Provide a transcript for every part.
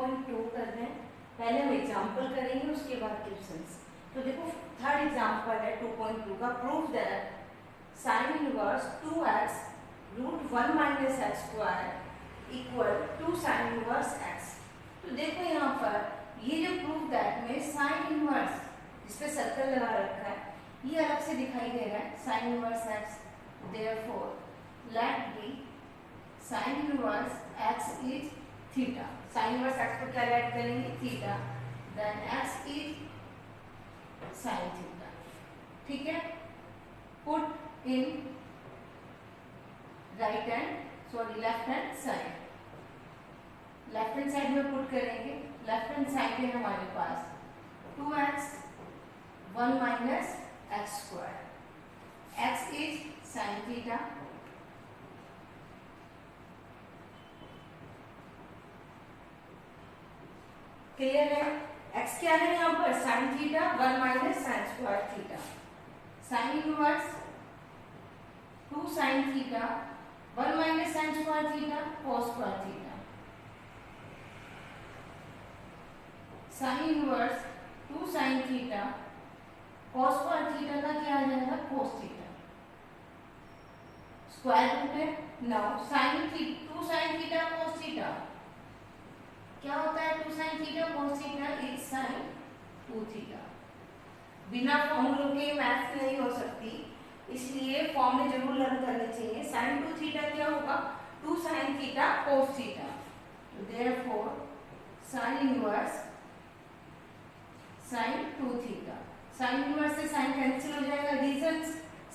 2.2 कर रहे हैं। पहले हम एग्जाम्पल करेंगे, उसके बाद क्वेश्चंस। तो देखो थर्ड एग्जाम्पल है 2.2 का। Prove that sine inverse 2x root 1 minus x square equal to sine inverse x। तो देखो यहाँ पर ये जो प्रूव दैट में साइन इनवर्स जिस पे सर्कल लगा रखा है ये अलग से दिखाई दे रहा है, sine inverse x। Therefore let be sine inverse x is theta. Sine inverse x को क्या लेट करेंगे, theta, then x is sine theta. ठीक है, put in right hand sorry left hand side. Left hand side में put करेंगे। Left hand side है हमारे पास 2x 1 minus x square, x is sine theta, clear है। x क्या है यहाँ पर, sine theta 1 minus sine square theta. Sine inverse 2 sine theta 1 minus sine square theta cos square theta. Sine inverse 2 sine theta cos square theta का क्या आ जाएगा, cos theta. Square root है। Now sine 2 sine theta cos theta क्या होता है, 2 sine theta cos theta is sign 2 theta. बिना फॉर्मूलों के math नहीं हो सकती, इसलिए फॉर्मूले जरूर लर्न करने चाहिए। साइन 2 थीटा क्या होगा, 2 साइन थीटा cos थीटा। तो therefore sign inverse sign 2 theta. Sine inverse से साइन कैंसिल हो जाएगा। रीजंस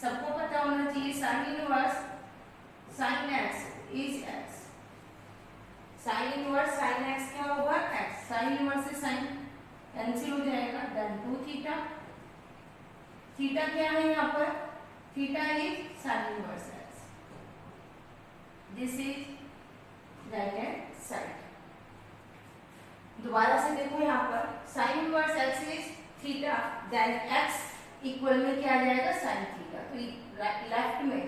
सबको पता होना चाहिए। Sign inverse sine x is x। Sign inverse sine x क्या होगा, x। साइन इनवर्स से साइन कैंसिल हो जाएगा, देन 2 थीटा। थीटा क्या है यहाँ पर, theta is sine inverse x। This is right hand side. दोबारा से देखो यहाँ पर sine inverse x is theta, then x equal में क्या आ जाएगा, साइन थीटा। तो लेफ्ट में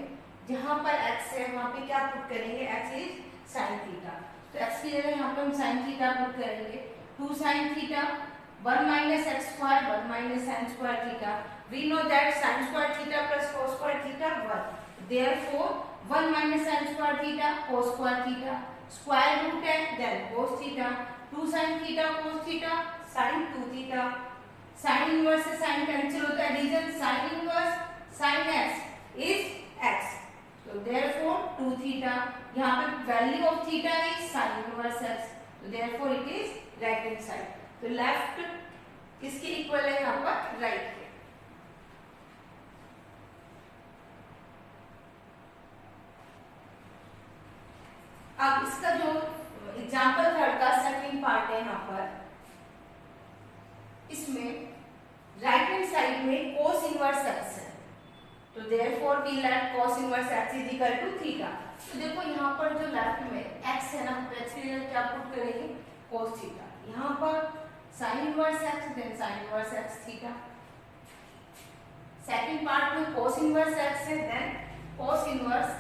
जहां पर x है वहां पे क्या पुट करेंगे, x इज साइन थीटा। तो x की जगह यहाँ पे हम साइन थीटा पुट करेंगे। 2 sine theta 1 minus x square 1 minus sine square theta. We know that sine square theta plus cos square theta 1। Therefore 1 minus sine square theta cos square theta, square root है, then cos theta. 2 sine theta cos theta sine 2 theta. Sine inverse से sine cancel होता है। Reason sine inverse sine x is x। तो therefore 2 theta, यहाँ पे value of theta is sine inverse x। तो therefore it is right hand side. तो left किसके equal है यहाँ पर, राइट के। अब इसका जो एग्जाम्पल थर्ड का सेकंड पार्ट है यहाँ पर, इसमें राइट हैंड साइड में cos इनवर्स x है। तो therefore we let cos inverse x is equal to theta. तो देखो यहाँ पर जो लेफ्ट में x है ना, तो x की जगह क्या पुट करेंगे, cos थीटा। यहाँ पर sin inverse x, then sin inverse x theta. Second part में cos इनवर्स x है, then cos inverse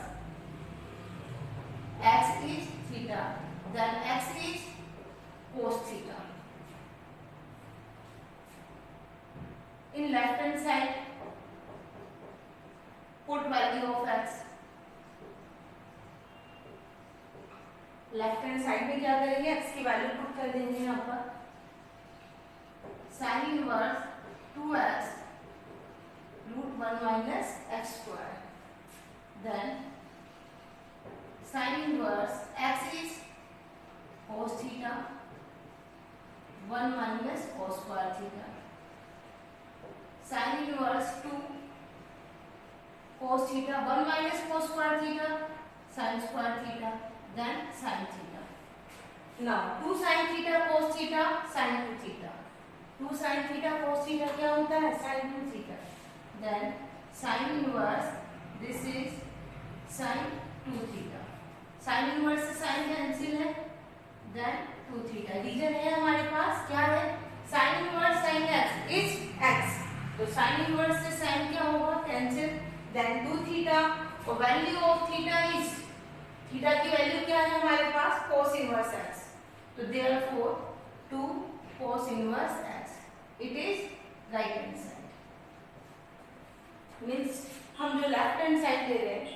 x is theta, then x is cos theta. In left hand side put value of x। Left hand side में क्या करेंगे, x की value put कर देंगे यहाँ पर। Sine inverse 2x root 1 minus x square, then sine inverse x is cos theta 1 minus cos square theta. Sine inverse 2 cos theta 1 minus cos square theta sin square theta, then sin theta. Now 2 sin theta cos theta sin 2 theta. 2 sin theta cos theta क्या होता है, sin 2 theta, then sin inverse this is sin 2 theta. sin inverse से sin cancel है, then 2 theta. Reason है हमारे पास क्या है, sin inverse sin x is x। तो साइन इनवर्स से साइन क्या होगा, कैंसिल, देन 2 थीटा। और value of theta is, theta की वैल्यू क्या है हमारे पास, cos इनवर्स x। तो therefore 2 cos inverse x. It is right hand side. Means हम जो लेफ्ट हैंड साइड ले रहे हैं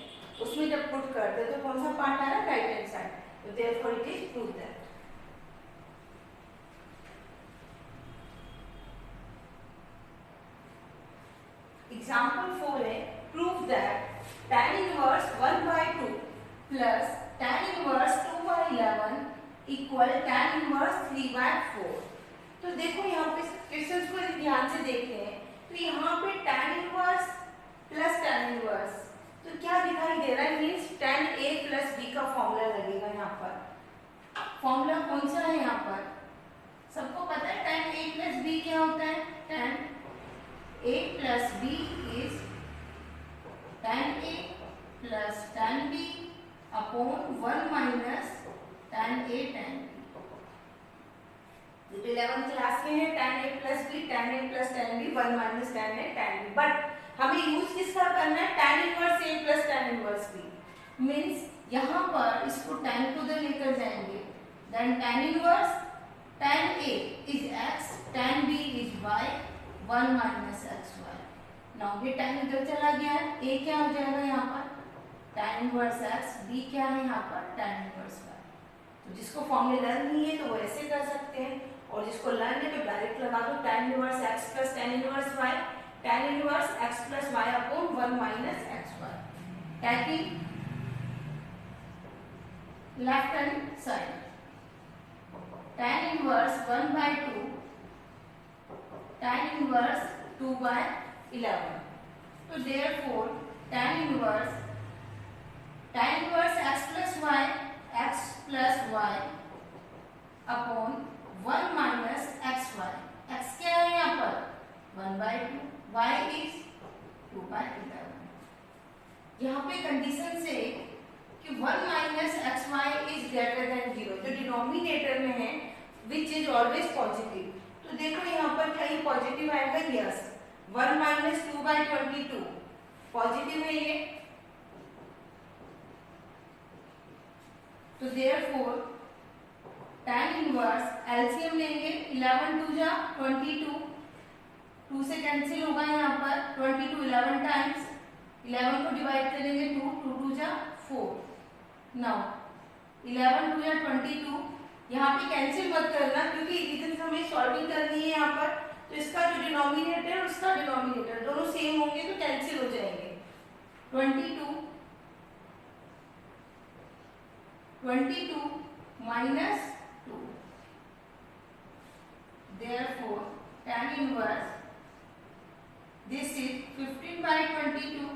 उसमें जब पुट करते हैं तो कौन सा पार्ट आ रहा है? Right hand side. तो therefore it is prove that. Example 4 है prove that tan inverse 1/2 plus tan inverse 2/11 equal tan inverse 3/4. तो देखो यहाँ पे क्वेश्चंस को ध्यान से देखते हैं तो यहाँ पे tan inverse plus tan inverse तो क्या दिखाई दे रहा है? Means tan a plus b का फॉर्मूला लगेगा. यहाँ पर फॉर्मूला कौन सा है? यहाँ पर सबको पता है tan a प्लस b क्या होता है? tan a plus b is tan a plus tan b upon 1 minus tan a tan b. 11th class में है tan a plus b tan a plus tan b 1 minus tan a tan b. But हमें use किसका करना है? tan inverse a plus tan inverse b. Means यहाँ पर इसको tan को उधर लेकर जाएंगे. Then tan inverse tan a is x, tan b is y, 1 minus xy. Now ये tan इधर चला गया है. a क्या हो जाएगा यहाँ पर? tan inverse x. b क्या है यहाँ पर? tan inverse y. तो जिसको फॉर्मूले लर्न नहीं है तो वो ऐसे कर सकते हैं और जिसको लर्न है तो डायरेक्ट लगा दो tan inverse x plus tan inverse y. tan inverse x plus y upon 1 minus xy. Tacking left hand side. tan inverse 1/2 tan inverse 2/11. तो therefore tan inverse x plus y upon 1 minus xy. x क्या है यहाँ पर? 1/2. y is 2/11. यहाँ पे condition से कि 1 minus xy is greater than 0 जो डिनोमिनेटर में है विच इज ऑलवेज पॉजिटिव. तो देखो यहाँ पर कहीं पॉजिटिव आएगा? यस. 1 माइनस 2/22 पॉजिटिव है ये. तो देयरफॉर tan इनवर्स एलसीएम लेंगे. 11 2 जा 22. 2 से कैंसिल होगा यहाँ पर. 22 11 टाइम्स. 11 को डिवाइड करेंगे 2 2 जा 4. नाउ 11 2 या 22. यहाँ पे कैंसिल मत करना क्योंकि इधर हमें सॉल्विंग करनी है यहाँ पर. तो इसका जो डिनोमिनेटर और उसका डिनोमिनेटर दोनों सेम होंगे तो कैंसिल हो जाएंगे. 22 minus 2. Therefore tan inverse this is 15/22.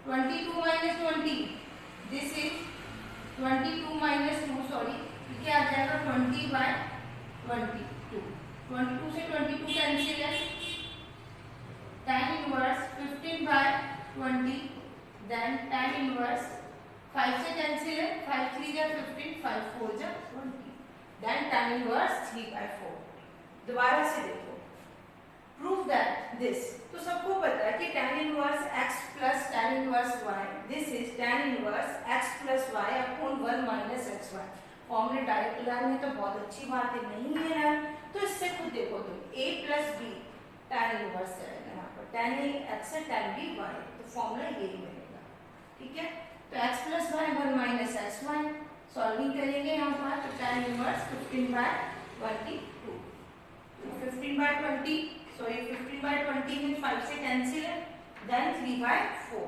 22 minus 20 this is 22 minus 2. Sorry क्या आ जाएगा? 20/22. 22 से 22 कैंसिल है. tan inverse 15/20. Then tan inverse 5 से कैंसिल है. 5 3 जा 15. 5 4 जा 20. Then tan inverse 3/4. दोबारा से देखो प्रूव दैट दिस. तो सबको पता है कि tan inverse x plus tan inverse y this is tan inverse x plus y upon 1 minus xy. फॉर्मूले डायरेक्ट लाने में तो बहुत अच्छी बात है. नहीं है ना तो इससे खुद देखो तुम a plus b tan inverse रहेगा यहाँ पर. tan a x है tan b y. तो फॉर्मूला यही बनेगा. ठीक है. तो x plus y 1 minus xy. Solving करेंगे यहाँ पर तो tan इनवर्स 15/22. 15/20 सॉरी 15/20 में 5 से कैंसिल है. Then 3/4.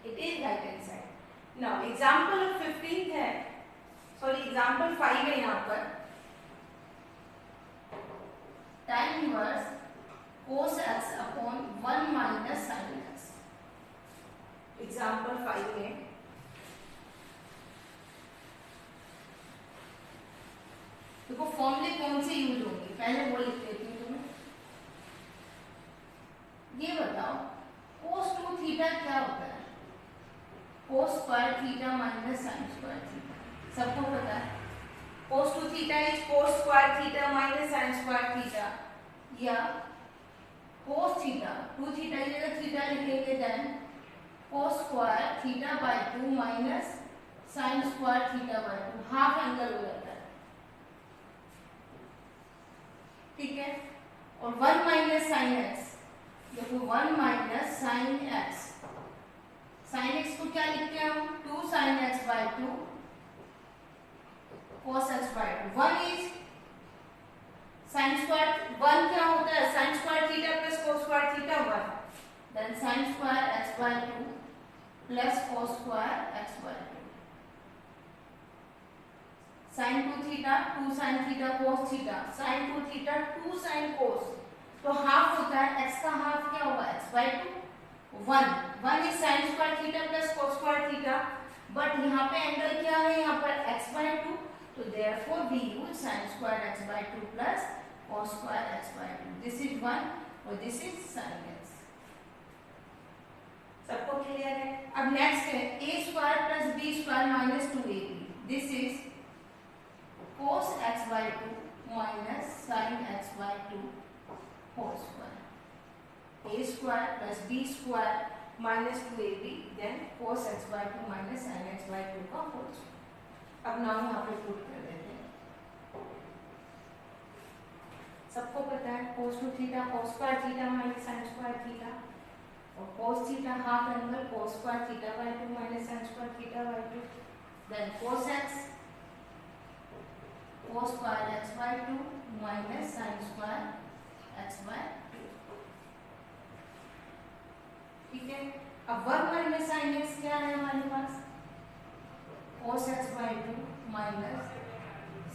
It is right hand side. Now example of 15th है सॉरी एग्जांपल 5 है यहाँ पर. tan inverse cos x upon 1 minus sin x. Example 5 में देखो फॉर्मूले कौन से यूज होंगे पहले वो लिख देती हूँ तुम्हें. ये बताओ cos 2 थीटा क्या होता है? cos square theta minus sin square theta. सबको पता है cos 2 theta is cos square theta minus sin square theta. या cos थीटा 2 थीटा की जगह थीटा लिखेंगे. देन cos square theta by 2 minus sin square theta by 2. Half angle हो जाता है. ठीक है, और 1 माइनस साइन एक्स, देखो 1 minus sine x, sine x को क्या लिखते हैं हम 2 sine x by 2 cos x by 2, 1 is sine square, 1 क्या होता है sine square theta plus cos square theta 1, then sine square x by 2 plus cos square x by 2, sine 2 theta 2 sine theta cos theta, sine 2 theta 2 sine cos, तो half होता है x का half क्या होगा x by 2, 1 is sine square theta plus cos square theta, but यहाँ पे angle क्या है यहाँ पर x by 2, तो therefore we use sin square x by 2 plus cos square x by 2, this is 1 और this is sin x, सबको clear है। अब नेक्स्ट है a square plus b square minus 2ab, this is cos x by 2 minus sin x by 2 whole square, a square plus b square minus 2ab then cos x by 2 minus sin x by 2 का whole square. अब नाम यहाँ पे put कर देते हैं, सबको पता है cos 2 theta cos square theta minus sin square theta, और cos theta half angle cos square theta by 2 minus sin square theta by 2, then cos x cos square x by 2 minus sin square x by 2, ठीक है। अब 1 minus sin x क्या है हमारे पास cos x by 2 minus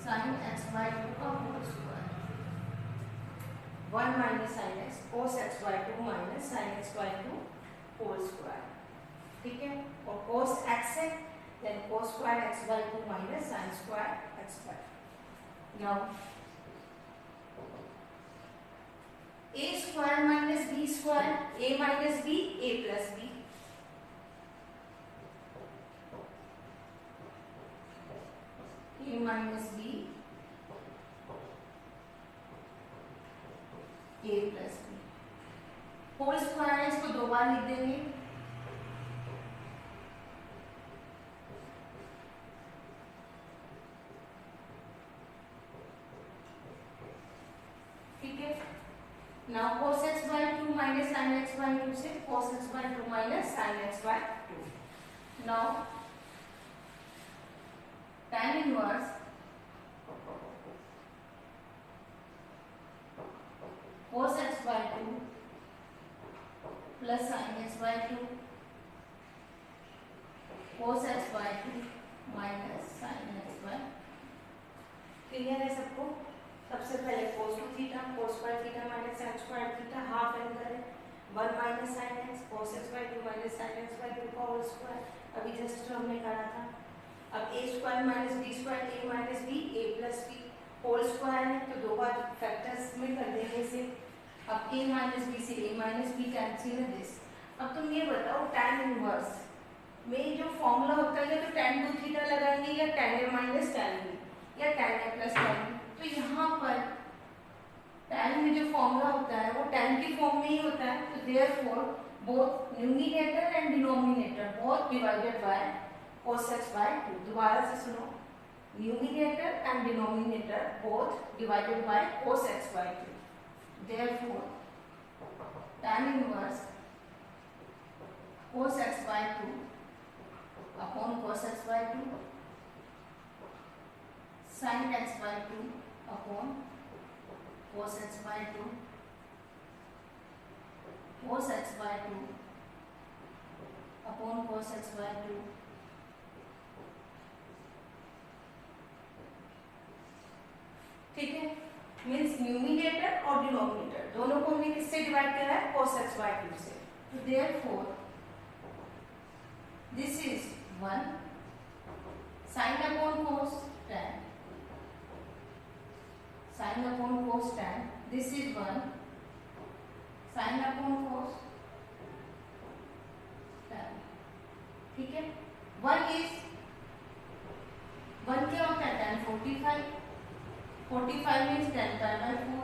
sin x by 2 का whole square, 1 minus sin x cos x by 2 minus sin x by 2 whole square, ठीक है, और cos x है then cos square x by 2 minus sin square x by 2, now a square minus b square, a minus b a plus b, a minus b a plus b whole square है, इसको दो बार लिख देंगे, ठीक है। Now cos x by 2 minus sin x by 2 से cos x by 2 minus sin x by 2, now tan inverse cos x by 2 plus sin x by 2 cos x by 2 minus sin x by 2, clear है सबको। सबसे पहले cos 2 theta cos square theta minus sin square theta half angle है 1 minus sin x cos x by 2 minus sin x by 2 का whole square, अभी just जो हमने करा था। अब a square minus b square a minus b a plus b whole square है, तो दो बार फैक्टर्स में कर देने से अब a माइनस b से a माइनस b कैंसिल है दिस। अब तुम ये बताओ tan इनवर्स में जो फॉर्मूला होता है या तो tan 2 थीटा लगाएंगे या tan a minus tan b या tan a plus tan b, तो यहाँ पर tan में जो फॉर्मूला होता है वो tan की फॉर्म में ही होता है, तो therefore both numerator and denominator both divided by cos x by 2, दोबारा से सुनो, numerator and denominator both divided by cos x by 2, therefore tan inverse cos x by 2 upon cos x by 2 sin x by 2 upon cos x by 2 cos x by 2 upon cos x by 2, ठीक है। Means numerator और denominator दोनों को हमने किससे divide करा है cos x by 2 से, तो therefore this is 1 sin upon cos tan, sin upon cos tan, this is 1 sin upon cos tan, ठीक है। 1 इज 1 क्या होता है tan 45, 45 means tan pi by 4,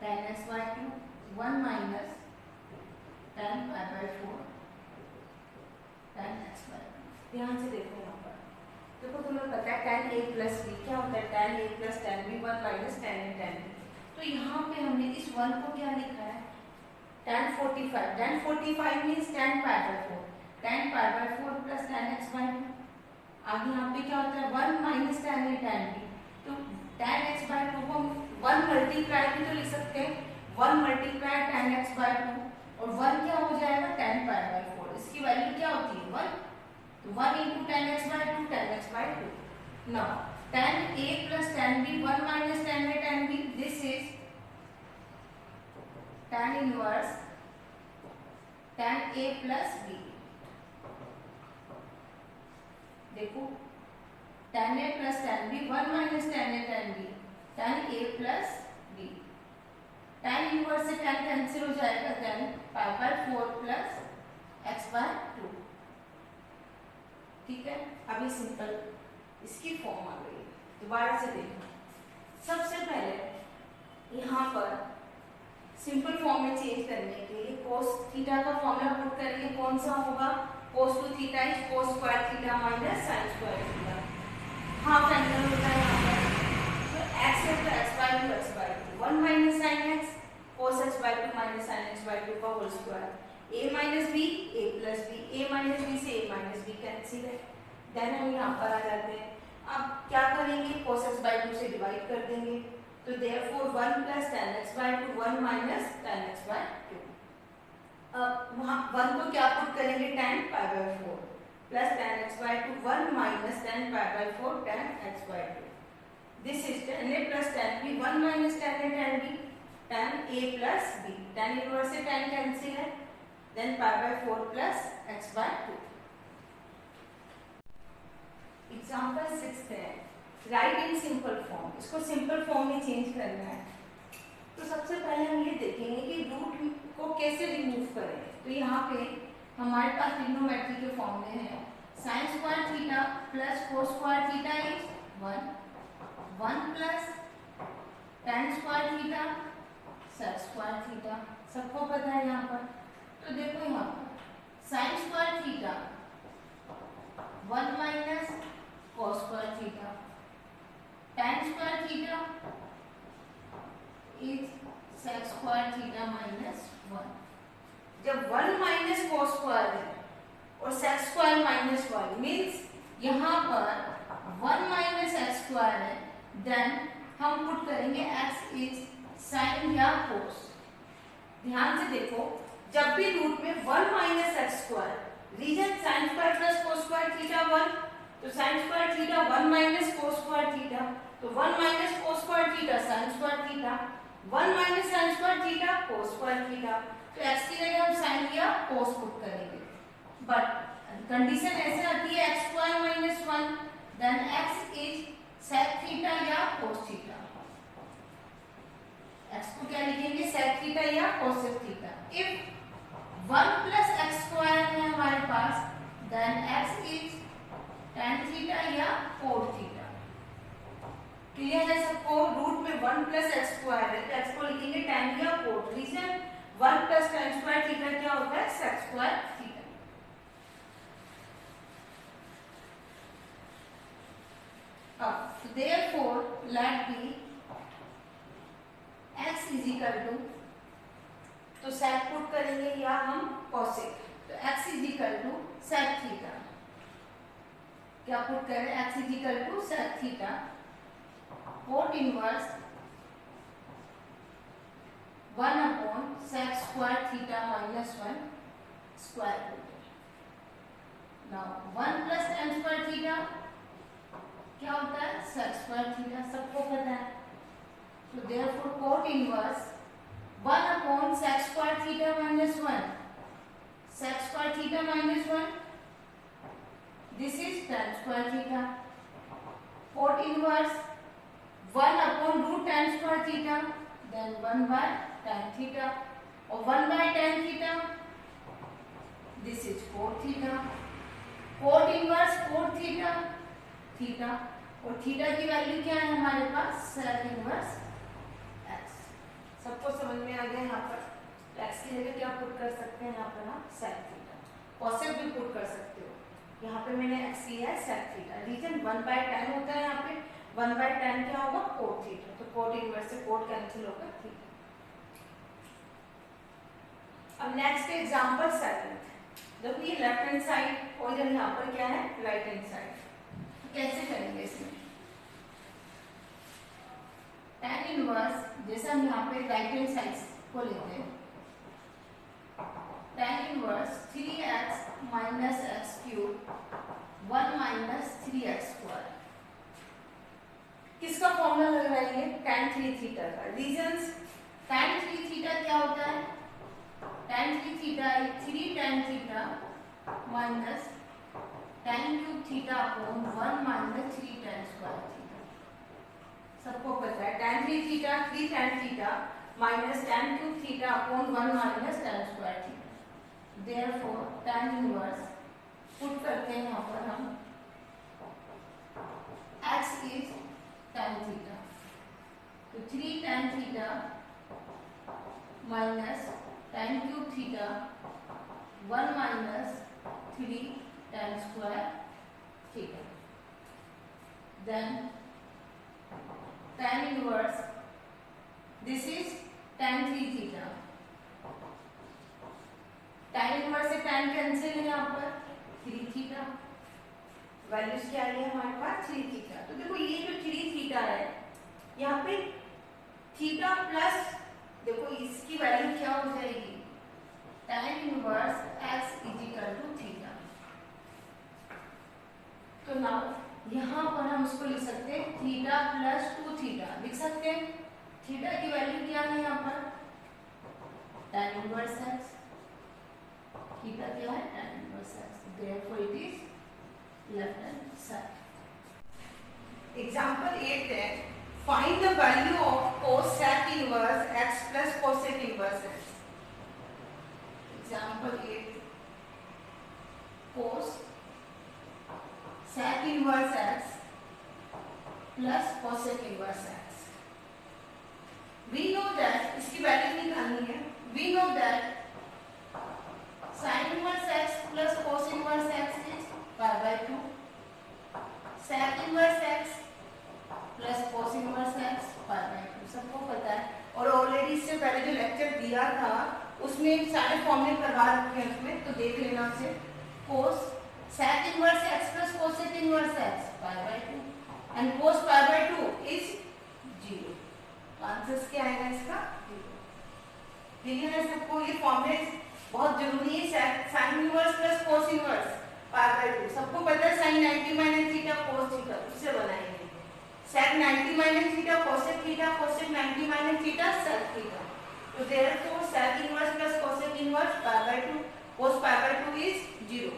tan x by 2, 1 minus tan pi by 4 tan x by 2, ध्यान से देखो यहाँ पर देखो तुम्हें पता है tan a प्लस b क्या होता है, tan a plus tan b 1 minus tan a tan b। तो यहाँ पे हमने इस 1 को क्या लिखा है, tan 45, tan 45 means tan pi by 4, tan pi by 4 plus tan x by 2। आगे यहाँ पे क्या होता है 1 minus tan a tan b, तो tan x बाय 2 को 1 मल्टीप्लाई भी तो लिख सकते हैं, 1 मल्टीप्लाई tan x बाय 2 और 1 क्या हो जाएगा tan पाई बाय 4, इसकी वैल्यू क्या होती है 1, तो 1 into tan x by 2, tan x by 2. Now, tan a plus tan b, 1 minus tan a tan b, this is tan inverse tan a plus b. देखो tan a plus tan b, 1 minus tan a tan b, tan a plus b. tan inverse से tan cancel हो जाएगा, tan pi by 4 plus x by 2. ठीक है, अभी simple इसकी form आ गई, दोबारा से देखो। सबसे पहले यहाँ पर सिंपल फॉर्म में चेंज करने के लिए cos थीटा का फॉर्मूला पुट करेंगे, कौन सा होगा, cos two theta is cos square theta minus sin square theta, half angle होता है यहाँ पर, तो x है तो x by 2 x by 2, 1 minus sin x cos x by 2 minus sin x by 2 का whole square, a minus b a plus b, a minus b से a minus b cancel है। देन हम यहाँ पर आ जाते हैं, अब क्या करेंगे cos x बाय 2 से डिवाइड कर देंगे, तो therefore 1 plus tan x by 2, 1 minus tan x by 2। अब वहाँ 1 को क्या पुट करेंगे tan pi by 4 plus tan x by 2, 1 minus tan pi by 4 tan x by 2। This is tan a plus tan b, 1 minus tan a tan b, tan a plus b, tan inverse से tan cancel है, then pi by 4 plus x by 2। Example 6 है, write in simple form, इसको simple form में change करना है। तो सबसे पहले हम ये देखेंगे कि रूट को कैसे रिमूव करें। तो यहाँ पे हमारे पास ट्रिग्नोमेट्री के फॉर्मूले हैं, sine square theta plus cos square theta is 1, 1 plus tan square theta sec square theta, सबको पता है यहाँ पर। तो देखो यहाँ पर sine square theta 1 minus cos square theta, tan square theta is sec square theta minus 1। जब 1 माइनस cos स्क्वायर है और sec स्क्वायर माइनस 1 मीन्स यहाँ पर 1 माइनस x स्क्वायर है, देन हम पुट करेंगे x इज sin या cos। ध्यान से देखो, जब भी रूट में 1 minus x square, reason sin square plus cos square theta 1, तो sin square theta 1 minus cos square theta, तो 1 minus cos square theta sin square theta, 1 minus sin square theta cos square theta. तो x की जगह हम sin या cos put करेंगे, but condition ऐसे आती है x square minus 1, then x is sec theta या cos थीटा। x को क्या लिखेंगे, sec थीटा या cos theta. If 1 plus x square है हमारे पास, then x is tan theta या cot थीटा। क्लियर है सबको, रूट में 1 प्लस x स्क्वायर है तो x को लिखेंगे tan या cot। Region 1 plus tan square theta क्या होता है, sec स्क्वायर थीटा। अब therefore let be x is equal to, तो sec पुट करेंगे या हम cosec, तो x is equal to sec theta, क्या पुट करें, x is equal to sec theta cot inverse 1 upon sec square theta minus 1 square root. Now 1 plus tan square theta क्या होता है, sec स्क्वायर थीटा, सबको पता है। तो therefore coat inverse 1 upon sec square theta minus 1, sec square theta minus 1, this is tan square theta, cot inverse 1 upon root tan square theta, then 1 by tan theta, or 1 by tan theta, this is cot theta, cot inverse cot theta, theta, और theta की value क्या है हमारे पास, sec inverse x। सबको समझ में आ गया यहाँ पर, x की जगह क्या पुट कर सकते हैं यहाँ पर हम sec theta, cosec भी पुट कर सकते हो। यहाँ पे मैंने x लिया है sec थीटा, रीजन 1/tan होता है, यहाँ पे 1/tan क्या होगा cot थीटा, तो cot इनवर्स से cot कैंसिल होगा थीटा। अब नेक्स्ट एग्जांपल 7, देखो ये लेफ्ट हैंड साइड और इधर यहाँ पर क्या है राइट हैंड साइड, कैसे करेंगे इसमें? tan इनवर्स जैसे हम यहाँ पे राइट हैंड साइड को लेते हैं, tan inverse 3x minus x cube 1 minus 3x square, किसका फॉर्मूला लग रहा है ये? tan 3 थीटा का। रीजंस, tan 3 थीटा क्या होता है? tan 3 theta 3 tan theta minus tan cube theta upon 1 minus 3 tan square theta. सबको पता है tan 3 theta 3 tan theta minus tan cube theta upon 1 minus tan square theta. Therefore tan inverse put करते हैं यहाँ पर हम, x is tan थीटा, तो 3 tan theta minus tan cube theta 1 minus 3 tan square theta. Then tan inverse, this is tan 3 theta, tan inverse से tan cancel है यहाँ पर 3 थीटा, वैल्यूज क्या आई है हमारे पास 3 थीटा। तो देखो ये जो 3 थीटा है यहाँ पे थीटा प्लस, देखो इसकी वैल्यू क्या हो जाएगी tan inverse x is equal to theta. तो नाउ यहाँ पर हम उसको लिख सकते हैं थीटा प्लस 2 थीटा, लिख सकते हैं। थीटा की वैल्यू क्या है यहाँ पर tan इनवर्स x, थीटा क्या है tan inverse x, therefore it is left hand side. Example 8 है, find the value of cos sec inverse x plus cosec inverse x. Example 8, cos sec inverse x plus cosec inverse x. We know that इसकी value निकालनी है। We know that sin inverse x plus cos inverse x is pi by 2, sec inverse x plus cos inverse x pi by 2, सबको पता है। और already इससे पहले जो लेक्चर दिया था उसमें सारे फॉर्मूले करवा रखे हैं उसमें, तो देख लेना उसे। cos sec inverse x plus cosec inverse x pi by 2 and cos pi by 2 is 0, answer क्या आएगा इसका 0। क्लियर है सबको? ये फॉर्मूले बहुत जरूरी है। sin inverse plus cos inverse pi by 2, सबको पता है sin 90 minus theta cos theta, उससे बनाएंगे sec 90 minus theta cosec theta, cosec 90 minus theta sec theta. तो therefore sec inverse plus cosec inverse pi by 2 cos pi by 2 is 0।